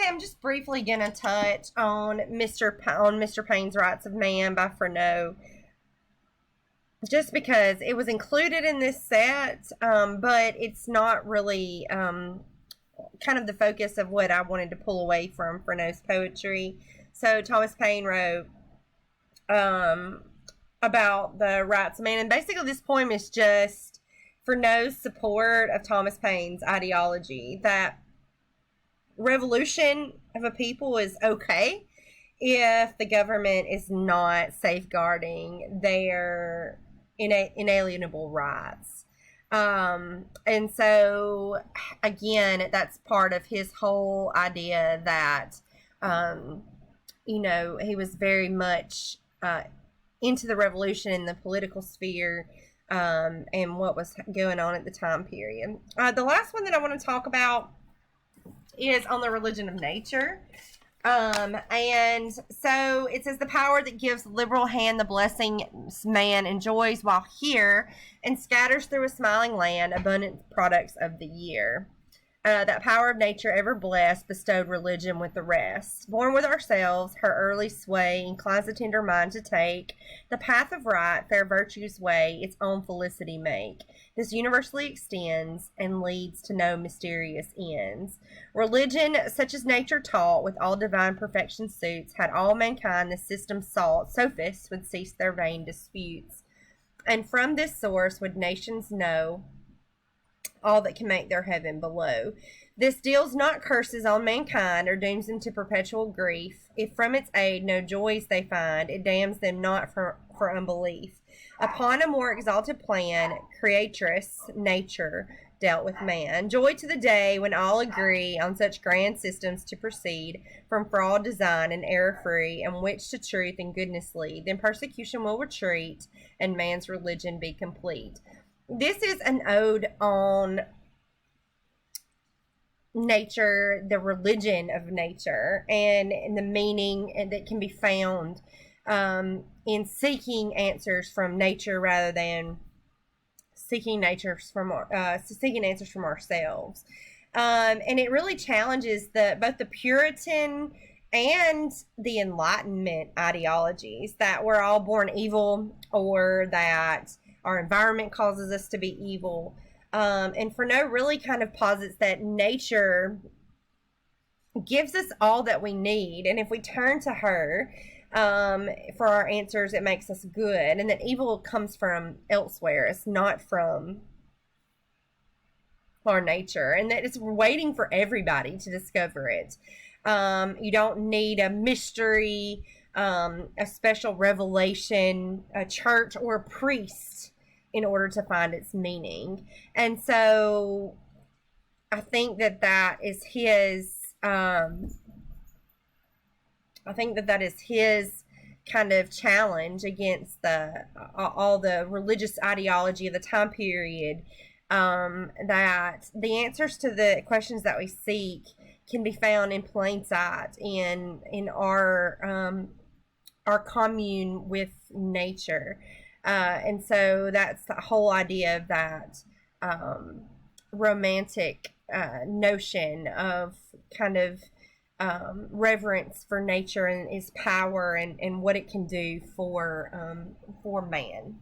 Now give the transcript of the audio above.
that I'm just briefly going to touch on Mr. Paine's Rights of Man by Freneau, just because it was included in this set, but it's not really kind of the focus of what I wanted to pull away from Freneau's poetry. So Thomas Paine wrote about the rights of man, and basically this poem is just Freneau's support of Thomas Paine's ideology that revolution of a people is okay if the government is not safeguarding their inalienable rights. And so, again, that's part of his whole idea that, he was very much into the revolution in the political sphere and what was going on at the time period. The last one that I want to talk about is on the religion of nature. And so it says, the power that gives liberal hand the blessing man enjoys while here, and scatters through a smiling land abundant products of the year. That power of nature ever blessed bestowed religion with the rest. Born with ourselves, her early sway inclines the tender mind to take the path of right, fair virtue's way, its own felicity make. This universally extends and leads to no mysterious ends. Religion, such as nature taught, with all divine perfection suits, had all mankind the system sought, sophists would cease their vain disputes. And from this source would nations know all that can make their heaven below. This deals not curses on mankind, or dooms them to perpetual grief. If from its aid no joys they find, it damns them not for unbelief. Upon a more exalted plan, creatress, nature, dealt with man. Joy to the day when all agree on such grand systems to proceed, from fraud, design, and error free, and which to truth and goodness lead. Then persecution will retreat, and man's religion be complete. This is an ode on nature, the religion of nature, and the meaning that can be found in seeking answers from nature rather than seeking answers from ourselves. And it really challenges both the Puritan and the Enlightenment ideologies that we're all born evil, or that our environment causes us to be evil. And Freneau really kind of posits that nature gives us all that we need. And if we turn to her for our answers, it makes us good. And that evil comes from elsewhere. It's not from our nature. And that it's waiting for everybody to discover it. You don't need a mystery, a special revelation, a church, or a priest in order to find its meaning. And so I think that is his kind of challenge against all the religious ideology of the time period, that the answers to the questions that we seek can be found in plain sight in our commune with nature. And so that's the whole idea of that romantic notion of kind of reverence for nature and its power and what it can do for man.